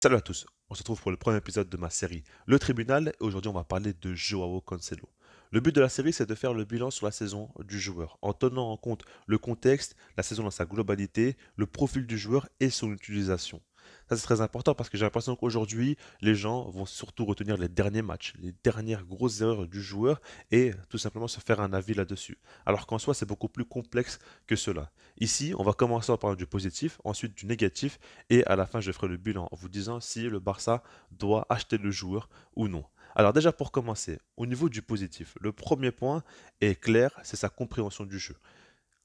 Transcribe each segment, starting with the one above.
Salut à tous, on se retrouve pour le premier épisode de ma série Le Tribunal et aujourd'hui on va parler de Joao Cancelo. Le but de la série c'est de faire le bilan sur la saison du joueur en tenant en compte le contexte, la saison dans sa globalité, le profil du joueur et son utilisation. Ça c'est très important parce que j'ai l'impression qu'aujourd'hui les gens vont surtout retenir les derniers matchs, les dernières grosses erreurs du joueur et tout simplement se faire un avis là-dessus. Alors qu'en soi c'est beaucoup plus complexe que cela. Ici on va commencer en parlant du positif, ensuite du négatif et à la fin, je ferai le bilan en vous disant si le Barça doit acheter le joueur ou non. Alors déjà pour commencer, au niveau du positif, le premier point est clair, c'est sa compréhension du jeu.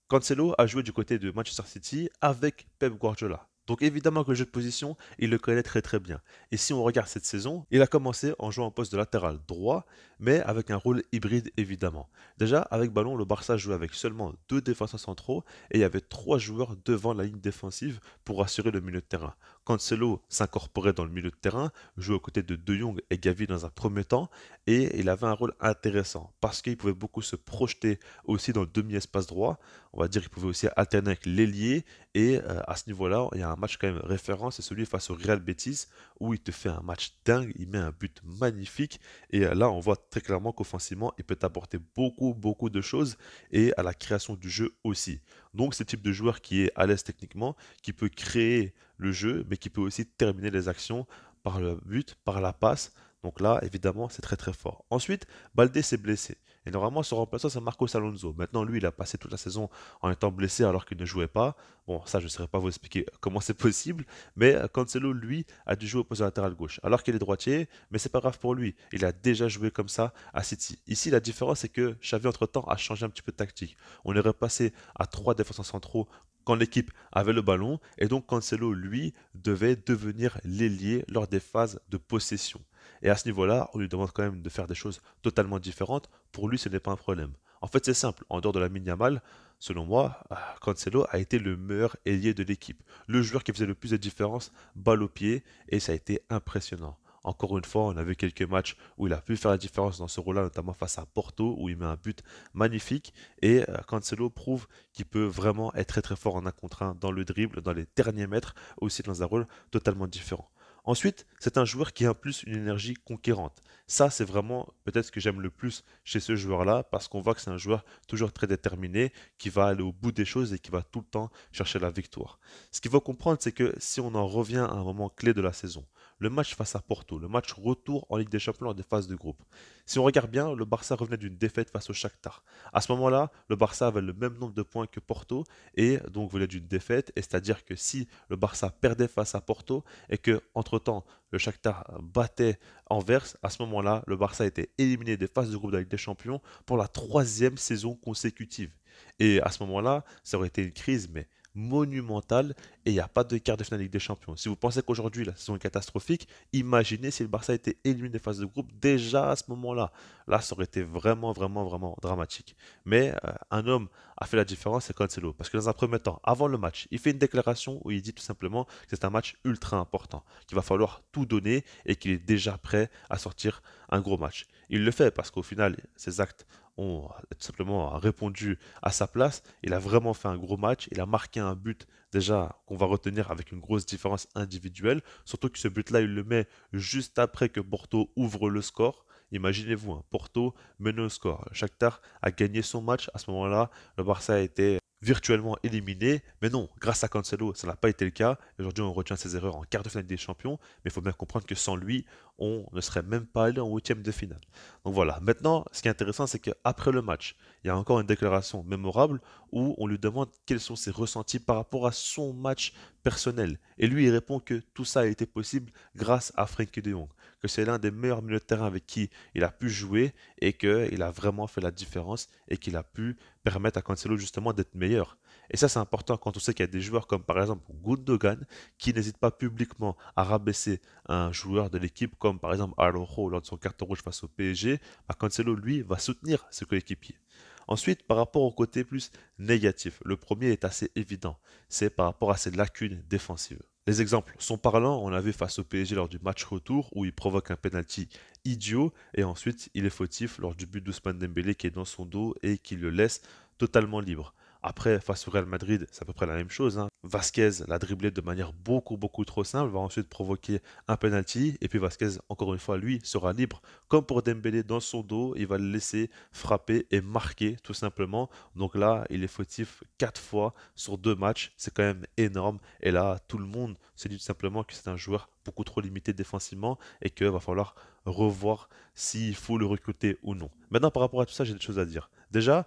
Cancelo a joué du côté de Manchester City avec Pep Guardiola. Donc évidemment que le jeu de position, il le connaît très très bien. Et si on regarde cette saison, il a commencé en jouant en poste de latéral droit, mais avec un rôle hybride évidemment. Déjà, avec ballon, le Barça jouait avec seulement deux défenseurs centraux et il y avait trois joueurs devant la ligne défensive pour assurer le milieu de terrain. Cancelo s'incorporait dans le milieu de terrain, jouait aux côtés de De Jong et Gavi dans un premier temps, et il avait un rôle intéressant parce qu'il pouvait beaucoup se projeter aussi dans le demi-espace droit. On va dire qu'il pouvait aussi alterner avec l'ailier. Et à ce niveau-là, il y a un match quand même référent, c'est celui face au Real Betis, où il te fait un match dingue, il met un but magnifique. Et là, on voit très clairement qu'offensivement, il peut apporter beaucoup, beaucoup de choses et à la création du jeu aussi. Donc, c'est le type de joueur qui est à l'aise techniquement, qui peut créer le jeu, mais qui peut aussi terminer les actions par le but, par la passe. Donc là, évidemment, c'est très très fort. Ensuite, Baldé s'est blessé. Et normalement, son remplaçant, c'est Marcos Alonso. Maintenant, lui, il a passé toute la saison en étant blessé alors qu'il ne jouait pas. Bon, ça, je ne saurais pas vous expliquer comment c'est possible. Mais Cancelo, lui, a dû jouer au poste de latéral gauche. Alors qu'il est droitier, mais c'est pas grave pour lui. Il a déjà joué comme ça à City. Ici, la différence, c'est que Xavi, entre-temps, a changé un petit peu de tactique. On est repassé à trois défenseurs centraux quand l'équipe avait le ballon. Et donc, Cancelo, lui, devait devenir l'ailier lors des phases de possession. Et à ce niveau-là, on lui demande quand même de faire des choses totalement différentes. Pour lui, ce n'est pas un problème. En fait, c'est simple. En dehors de la Yamal, selon moi, Cancelo a été le meilleur ailier de l'équipe. Le joueur qui faisait le plus de différence, balle au pied, et ça a été impressionnant. Encore une fois, on a vu quelques matchs où il a pu faire la différence dans ce rôle-là, notamment face à Porto, où il met un but magnifique. Et Cancelo prouve qu'il peut vraiment être très très fort en un contre un, dans le dribble, dans les derniers mètres, aussi dans un rôle totalement différent. Ensuite, c'est un joueur qui a en plus une énergie conquérante. Ça, c'est vraiment peut-être ce que j'aime le plus chez ce joueur-là, parce qu'on voit que c'est un joueur toujours très déterminé, qui va aller au bout des choses et qui va tout le temps chercher la victoire. Ce qu'il faut comprendre, c'est que si on en revient à un moment clé de la saison, le match face à Porto, le match retour en Ligue des Champions en des phases de groupe. Si on regarde bien, le Barça revenait d'une défaite face au Shakhtar. À ce moment-là, le Barça avait le même nombre de points que Porto et donc venait d'une défaite. Et c'est-à-dire que si le Barça perdait face à Porto et que entre-temps le Shakhtar battait Anvers, à ce moment-là, le Barça était éliminé des phases de groupe de la Ligue des Champions pour la troisième saison consécutive. Et à ce moment-là, ça aurait été une crise, mais monumentale, et il n'y a pas de quart de finale Ligue des Champions. Si vous pensez qu'aujourd'hui la saison est catastrophique, imaginez si le Barça était éliminé des phases de groupe déjà à ce moment-là. Là, ça aurait été vraiment, vraiment, vraiment dramatique. Mais un homme a fait la différence, c'est Cancelo. Parce que dans un premier temps, avant le match, il fait une déclaration où il dit tout simplement que c'est un match ultra important, qu'il va falloir tout donner et qu'il est déjà prêt à sortir un gros match. Il le fait parce qu'au final, ses actes ont tout simplement répondu à sa place. Il a vraiment fait un gros match. Il a marqué un but déjà qu'on va retenir avec une grosse différence individuelle. Surtout que ce but-là, il le met juste après que Porto ouvre le score. Imaginez-vous, hein, Porto menait au score. Shakhtar a gagné son match. À ce moment-là, le Barça a été virtuellement éliminé. Mais non, grâce à Cancelo, ça n'a pas été le cas. Aujourd'hui, on retient ses erreurs en quart de finale des champions. Mais il faut bien comprendre que sans lui, on ne serait même pas allé en huitième de finale. Donc voilà. Maintenant, ce qui est intéressant, c'est qu'après le match, il y a encore une déclaration mémorable où on lui demande quels sont ses ressentis par rapport à son match personnel. Et lui, il répond que tout ça a été possible grâce à Frenkie de Jong, que c'est l'un des meilleurs milieux de terrain avec qui il a pu jouer et qu'il a vraiment fait la différence et qu'il a pu permettre à Cancelo justement d'être meilleur. Et ça, c'est important quand on sait qu'il y a des joueurs comme par exemple Gundogan qui n'hésitent pas publiquement à rabaisser un joueur de l'équipe comme par exemple Araujo lors de son carton rouge face au PSG. Bah, Cancelo, lui, va soutenir ses coéquipiers. Ensuite, par rapport au côté plus négatif, le premier est assez évident. C'est par rapport à ses lacunes défensives. Les exemples sont parlants. On l'a vu face au PSG lors du match retour où il provoque un penalty idiot et ensuite il est fautif lors du but d'Ousmane Dembélé qui est dans son dos et qui le laisse totalement libre. Après, face au Real Madrid, c'est à peu près la même chose, hein. Vasquez l'a dribblé de manière beaucoup trop simple, va ensuite provoquer un penalty, et puis Vasquez, encore une fois, lui, sera libre, comme pour Dembélé dans son dos, il va le laisser frapper et marquer, tout simplement. Donc là, il est fautif 4 fois sur 2 matchs, c'est quand même énorme, et là, tout le monde se dit tout simplement que c'est un joueur beaucoup trop limité défensivement, et qu'il va falloir revoir s'il faut le recruter ou non. Maintenant, par rapport à tout ça, j'ai des choses à dire. Déjà,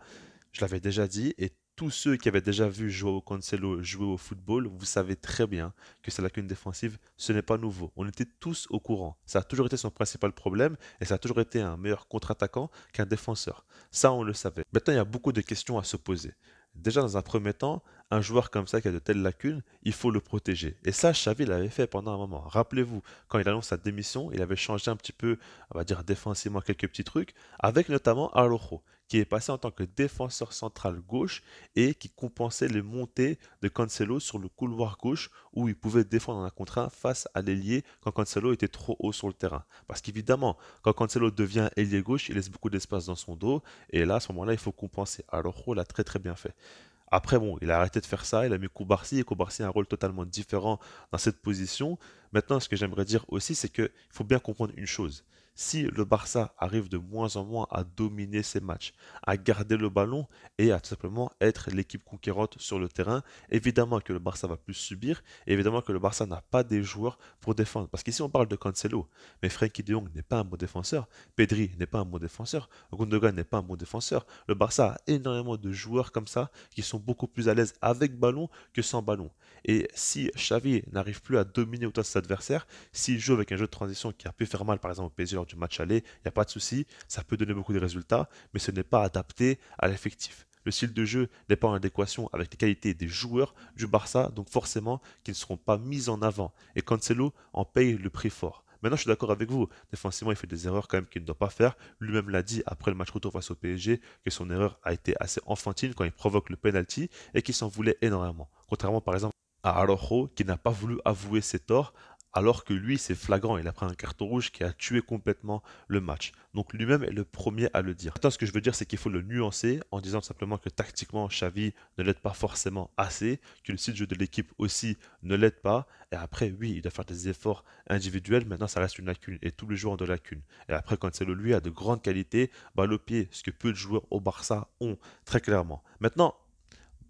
je l'avais déjà dit, et tous ceux qui avaient déjà vu Joao Cancelo jouer au football, vous savez très bien que sa lacune défensive, ce n'est pas nouveau. On était tous au courant. Ça a toujours été son principal problème, et ça a toujours été un meilleur contre-attaquant qu'un défenseur. Ça, on le savait. Maintenant, il y a beaucoup de questions à se poser. Déjà, dans un premier temps, un joueur comme ça qui a de telles lacunes, il faut le protéger. Et ça, Xavi l'avait fait pendant un moment. Rappelez-vous, quand il annonce sa démission, il avait changé un petit peu, on va dire défensivement, quelques petits trucs, avec notamment Araujo, qui est passé en tant que défenseur central gauche et qui compensait les montées de Cancelo sur le couloir gauche où il pouvait défendre en un contre un face à l'ailier quand Cancelo était trop haut sur le terrain. Parce qu'évidemment, quand Cancelo devient ailier gauche, il laisse beaucoup d'espace dans son dos et là, à ce moment-là, il faut compenser. Araujo l'a très bien fait. Après, bon, il a arrêté de faire ça, il a mis Koubarsi, et Koubarsi a un rôle totalement différent dans cette position. Maintenant, ce que j'aimerais dire aussi, c'est qu'il faut bien comprendre une chose. Si le Barça arrive de moins en moins à dominer ses matchs, à garder le ballon et à tout simplement être l'équipe conquérante sur le terrain, évidemment que le Barça va plus subir, et évidemment que le Barça n'a pas des joueurs pour défendre. Parce qu'ici, on parle de Cancelo, mais Frenkie de Jong n'est pas un bon défenseur, Pedri n'est pas un bon défenseur, Gundogan n'est pas un bon défenseur. Le Barça a énormément de joueurs comme ça qui sont beaucoup plus à l'aise avec ballon que sans ballon. Et si Xavi n'arrive plus à dominer autant ses adversaires, s'il joue avec un jeu de transition qui a pu faire mal, par exemple au PSG lors du match aller, il n'y a pas de souci, ça peut donner beaucoup de résultats, mais ce n'est pas adapté à l'effectif. Le style de jeu n'est pas en adéquation avec les qualités des joueurs du Barça, donc forcément qu'ils ne seront pas mis en avant. Et Cancelo en paye le prix fort. Maintenant, je suis d'accord avec vous. Défensivement, il fait des erreurs quand même qu'il ne doit pas faire. Lui-même l'a dit après le match retour face au PSG que son erreur a été assez enfantine quand il provoque le penalty et qu'il s'en voulait énormément. Contrairement par exemple à Araujo qui n'a pas voulu avouer ses torts alors que lui c'est flagrant, il a pris un carton rouge qui a tué complètement le match. Donc lui-même est le premier à le dire. Maintenant ce que je veux dire c'est qu'il faut le nuancer en disant simplement que tactiquement Xavi ne l'aide pas forcément assez, que le style de jeu de l'équipe aussi ne l'aide pas, et après oui il doit faire des efforts individuels, maintenant ça reste une lacune et tous les joueurs ont de lacunes. Et après Cancelo lui a de grandes qualités, balle au pied, ce que peu de joueurs au Barça ont très clairement. Maintenant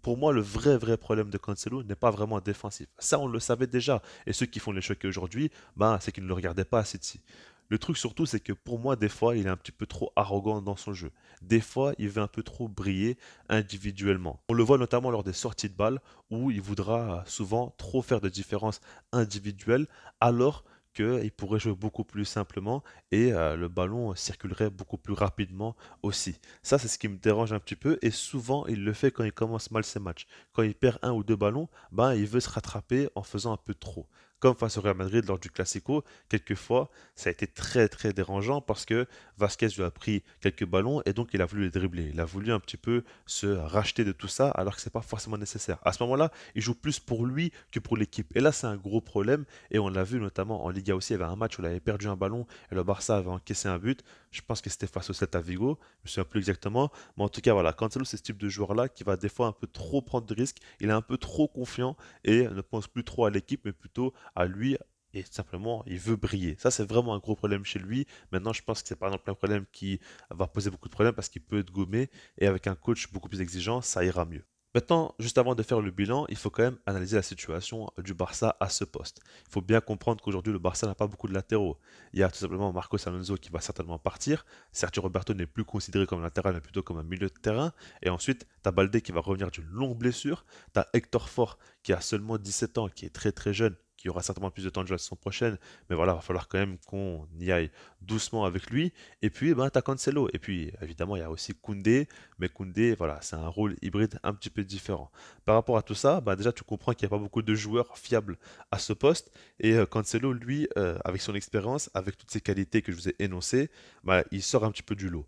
pour moi, le vrai problème de Cancelo n'est pas vraiment défensif. Ça, on le savait déjà. Et ceux qui font les choquer aujourd'hui, ben, c'est qu'ils ne le regardaient pas à City. Le truc surtout, c'est que pour moi, des fois, il est un petit peu trop arrogant dans son jeu. Des fois, il veut un peu trop briller individuellement. On le voit notamment lors des sorties de balles où il voudra souvent trop faire de différences individuelles alors qu'il pourrait jouer beaucoup plus simplement et le ballon circulerait beaucoup plus rapidement aussi. Ça, c'est ce qui me dérange un petit peu et souvent, il le fait quand il commence mal ses matchs. Quand il perd un ou deux ballons, ben, il veut se rattraper en faisant un peu trop. Comme face au Real Madrid lors du Classico, quelquefois, ça a été très dérangeant parce que Vasquez lui a pris quelques ballons et donc il a voulu les dribbler. Il a voulu un petit peu se racheter de tout ça alors que c'est pas forcément nécessaire. À ce moment-là, il joue plus pour lui que pour l'équipe. Et là, c'est un gros problème et on l'a vu notamment en Liga aussi. Il y avait un match où il avait perdu un ballon et le Barça avait encaissé un but. Je pense que c'était face au Celta Vigo. Je me souviens plus exactement. Mais en tout cas, voilà, Cancelo, c'est ce type de joueur-là qui va des fois un peu trop prendre de risques. Il est un peu trop confiant et ne pense plus trop à l'équipe, mais plutôt à lui. Et simplement, il veut briller. Ça, c'est vraiment un gros problème chez lui. Maintenant, je pense que c'est par exemple un problème qui va poser beaucoup de problèmes parce qu'il peut être gommé. Et avec un coach beaucoup plus exigeant, ça ira mieux. Maintenant, juste avant de faire le bilan, il faut quand même analyser la situation du Barça à ce poste. Il faut bien comprendre qu'aujourd'hui, le Barça n'a pas beaucoup de latéraux. Il y a tout simplement Marcos Alonso qui va certainement partir. Sergio Roberto n'est plus considéré comme un latéral, mais plutôt comme un milieu de terrain. Et ensuite, tu as Baldé qui va revenir d'une longue blessure. Tu as Hector Fort qui a seulement 17 ans, qui est très jeune, qui aura certainement plus de temps de jeu la saison prochaine. Mais voilà, il va falloir quand même qu'on y aille doucement avec lui. Et puis, ben, tu as Cancelo. Et puis, évidemment, il y a aussi Koundé. Mais Koundé, voilà, c'est un rôle hybride un petit peu différent. Par rapport à tout ça, bah déjà tu comprends qu'il n'y a pas beaucoup de joueurs fiables à ce poste. Et Cancelo, lui, avec son expérience, avec toutes ses qualités que je vous ai énoncées, bah, il sort un petit peu du lot.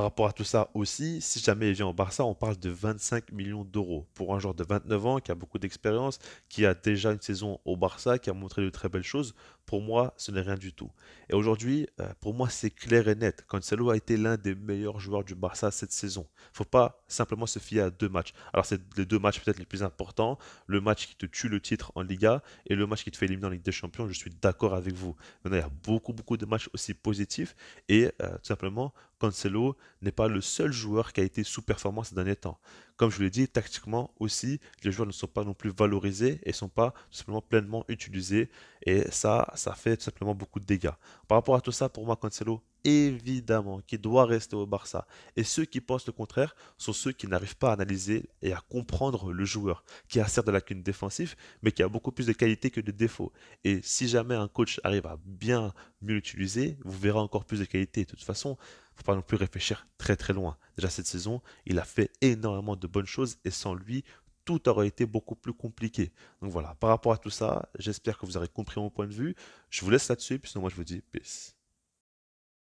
Par rapport à tout ça aussi, si jamais il vient au Barça, on parle de 25 millions d'euros pour un joueur de 29 ans qui a beaucoup d'expérience, qui a déjà une saison au Barça, qui a montré de très belles choses. Pour moi, ce n'est rien du tout. Et aujourd'hui, pour moi, c'est clair et net. Cancelo a été l'un des meilleurs joueurs du Barça cette saison. Il ne faut pas simplement se fier à deux matchs. Alors, c'est les deux matchs peut-être les plus importants. Le match qui te tue le titre en Liga et le match qui te fait éliminer en Ligue des Champions. Je suis d'accord avec vous. Maintenant, il y a beaucoup, beaucoup de matchs aussi positifs. Et tout simplement, Cancelo n'est pas le seul joueur qui a été sous-performant ces derniers temps. Comme je vous l'ai dit, tactiquement aussi, les joueurs ne sont pas non plus valorisés et ne sont pas tout simplement pleinement utilisés. Et ça fait tout simplement beaucoup de dégâts. Par rapport à tout ça, pour moi, Cancelo, évidemment, qui doit rester au Barça. Et ceux qui pensent le contraire sont ceux qui n'arrivent pas à analyser et à comprendre le joueur, qui a certes de lacunes défensives, mais qui a beaucoup plus de qualités que de défauts. Et si jamais un coach arrive à bien mieux l'utiliser, vous verrez encore plus de qualités. De toute façon, faut pas non plus réfléchir très très loin. Déjà cette saison, il a fait énormément de bonnes choses et sans lui, tout aurait été beaucoup plus compliqué. Donc voilà, par rapport à tout ça, j'espère que vous aurez compris mon point de vue. Je vous laisse là-dessus, puis sinon moi je vous dis peace.